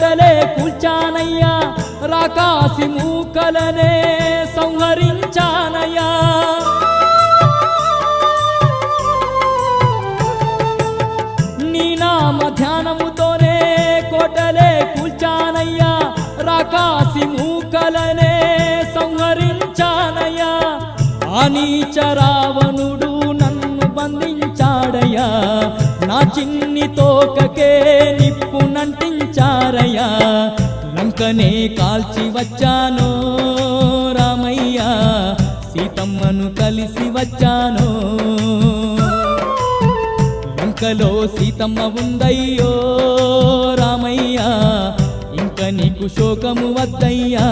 కోటలే కూల్చానయ్యా రాకాసి మూకలనే సంహరించానయ్యా నీ నామ ధ్యానముతోనే కోటలే కూల్చానయ్యా రాకాసి మూకలనే సంహరించానయ్యా ఆ నీచ రావణుడు నన్ను బంధించాడయ్యా నా చిన్ని తోకకే నిప్పునంటించారయ్యా లంకనే కాల్చి వచ్చానో రామయ్య సీతమ్మను కలిసి వచ్చానో లంకలో సీతమ్మ ఉందయ్యో రామయ్య ఇంక నీకు శోకము వద్దయ్యా